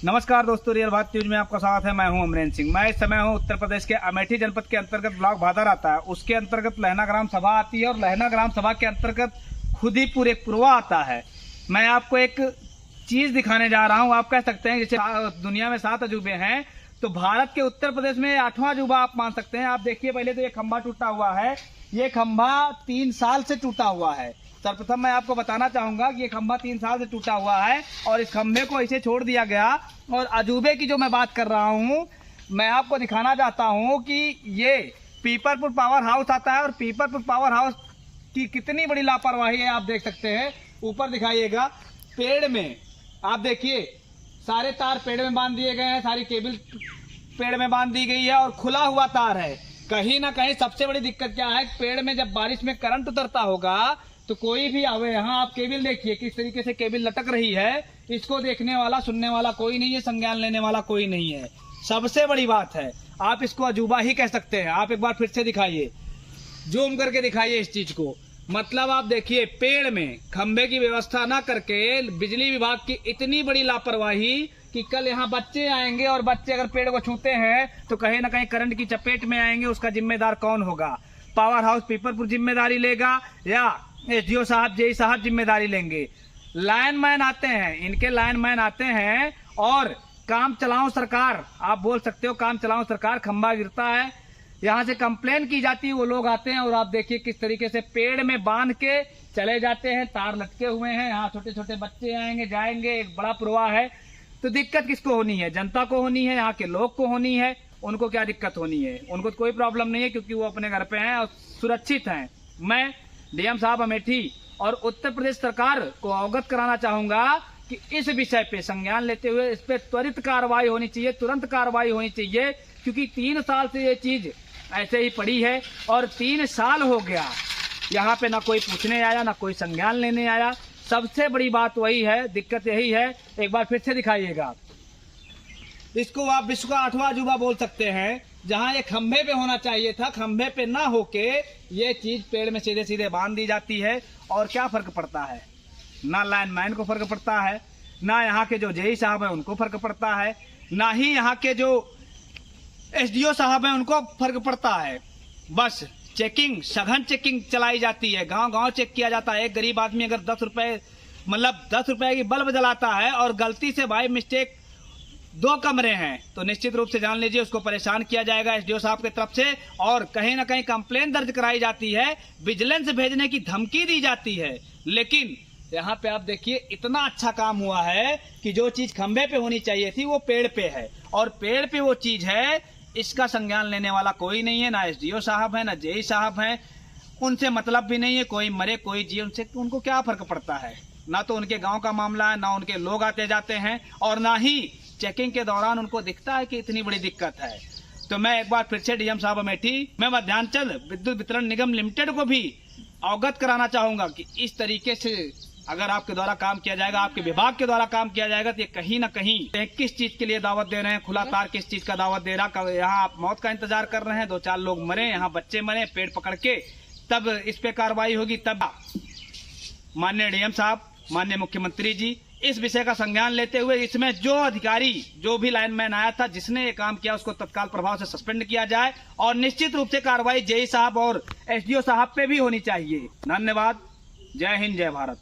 नमस्कार दोस्तों, रियल बात न्यूज में आपका स्वागत है। मैं हूं अमरेंद्र सिंह। मैं इस समय हूं उत्तर प्रदेश के अमेठी जनपद के अंतर्गत ब्लॉक भादर आता है, उसके अंतर्गत लहना ग्राम सभा आती है और लहना ग्राम सभा के अंतर्गत खुदीपुर एक पुरवा आता है। मैं आपको एक चीज दिखाने जा रहा हूं। आप कह सकते हैं जैसे दुनिया में 7 अजूबे हैं, तो भारत के उत्तर प्रदेश में 8वां अजूबा आप मान सकते हैं। आप देखिए, पहले तो ये खंभा टूटा हुआ है। ये खंभा 3 साल से टूटा हुआ है। सर्वप्रथम मैं आपको बताना चाहूंगा कि ये खंभा 3 साल से टूटा हुआ है और इस खंभे को ऐसे छोड़ दिया गया। और अजूबे की जो मैं बात कर रहा हूं, मैं आपको दिखाना चाहता हूं कि ये पीपरपुर पावर हाउस आता है और पीपरपुर पावर हाउस की कितनी बड़ी लापरवाही है आप देख सकते हैं। ऊपर दिखाइएगा, पेड़ में आप देखिए सारे तार पेड़ में बांध दिए गए हैं, सारी केबल पेड़ में बांध दी गई है और खुला हुआ तार है। कहीं ना कहीं सबसे बड़ी दिक्कत क्या है, पेड़ में जब बारिश में करंट उतरता होगा तो कोई भी आवे। यहाँ आप केबल देखिए किस तरीके से केबल लटक रही है। इसको देखने वाला सुनने वाला कोई नहीं है, संज्ञान लेने वाला कोई नहीं है। सबसे बड़ी बात है, आप इसको अजूबा ही कह सकते हैं। आप एक बार फिर से दिखाइए, जूम करके दिखाइए इस चीज को। मतलब आप देखिए, पेड़ में खंबे की व्यवस्था ना करके बिजली विभाग की इतनी बड़ी लापरवाही कि कल यहाँ बच्चे आएंगे और बच्चे अगर पेड़ को छूते हैं तो कहीं ना कहीं करंट की चपेट में आएंगे। उसका जिम्मेदार कौन होगा? पावर हाउस पीपरपुर जिम्मेदारी लेगा या एसडीओ साहब, जेई साहब जिम्मेदारी लेंगे? लाइनमैन आते हैं, इनके लाइनमैन आते हैं और काम चलाओ सरकार, आप बोल सकते हो काम चलाओ सरकार। खंबा गिरता है, यहाँ से कंप्लेन की जाती है, वो लोग आते हैं और आप देखिए किस तरीके से पेड़ में बांध के चले जाते हैं। तार लटके हुए हैं, यहाँ छोटे छोटे बच्चे आएंगे जाएंगे। एक बड़ा प्रवाह है, तो दिक्कत किसको होनी है? जनता को होनी है, यहाँ के लोग को होनी है। उनको क्या दिक्कत होनी है? उनको तो कोई प्रॉब्लम नहीं है, क्योंकि वो अपने घर पे हैं और सुरक्षित हैं। मैं डीएम साहब अमेठी और उत्तर प्रदेश सरकार को अवगत कराना चाहूंगा कि इस विषय पे संज्ञान लेते हुए इस पे त्वरित कार्रवाई होनी चाहिए, तुरंत कार्रवाई होनी चाहिए। क्योंकि 3 साल से ये चीज ऐसे ही पड़ी है और 3 साल हो गया, यहाँ पे ना कोई पूछने आया, ना कोई संज्ञान लेने आया। सबसे बड़ी बात वही है, दिक्कत यही है। एक बार फिर से दिखाइएगा, इसको आप विश्व का 8वां अजूबा बोल सकते हैं। जहां ये खंभे पे होना चाहिए था, खंभे पे ना होके ये चीज पेड़ में सीधे सीधे बांध दी जाती है। और क्या फर्क पड़ता है? ना लाइनमैन को फर्क पड़ता है, ना यहाँ के जो जेई साहब है उनको फर्क पड़ता है, ना ही यहाँ के जो एसडीओ साहब है उनको फर्क पड़ता है। बस चेकिंग, सघन चेकिंग चलाई जाती है, गांव गांव चेक किया जाता है। एक गरीब आदमी अगर 10 रुपए मतलब 10 रुपए की बल्ब जलाता है और गलती से बाय मिस्टेक 2 कमरे हैं, तो निश्चित रूप से जान लीजिए उसको परेशान किया जाएगा एसडीओ साहब की तरफ से और कहीं ना कहीं कंप्लेन दर्ज कराई जाती है, विजिलेंस भेजने की धमकी दी जाती है। लेकिन यहाँ पे आप देखिए, इतना अच्छा काम हुआ है कि जो चीज खंभे पे होनी चाहिए थी वो पेड़ पे है और पेड़ पे वो चीज है। इसका संज्ञान लेने वाला कोई नहीं है, ना एसडीओ साहब है, ना जेई साहब है। उनसे मतलब भी नहीं है, कोई मरे कोई जिए, उनसे उनको क्या फर्क पड़ता है? ना तो उनके गांव का मामला है, ना उनके लोग आते जाते हैं और ना ही चेकिंग के दौरान उनको दिखता है कि इतनी बड़ी दिक्कत है। तो मैं एक बार फिर से डीएम साहब अमेठी, मैं मध्यांचल विद्युत वितरण निगम लिमिटेड को भी अवगत कराना चाहूंगा कि इस तरीके से अगर आपके द्वारा काम किया जाएगा, आपके विभाग के द्वारा काम किया जाएगा, तो ये कहीं ना कहीं किस चीज के लिए दावत दे रहे हैं? खुला तार किस चीज का दावत दे रहा? यहाँ आप मौत का इंतजार कर रहे हैं, 2-4 लोग मरे, यहाँ बच्चे मरे पेड़ पकड़ के, तब इस पे कार्रवाई होगी। तब माननीय डीएम साहब, माननीय मुख्यमंत्री जी इस विषय का संज्ञान लेते हुए इसमें जो अधिकारी, जो भी लाइनमैन आया था जिसने ये काम किया, उसको तत्काल प्रभाव से सस्पेंड किया जाए और निश्चित रूप से कार्रवाई जेई साहब और एसडीओ साहब पे भी होनी चाहिए। धन्यवाद। जय हिंद, जय भारत।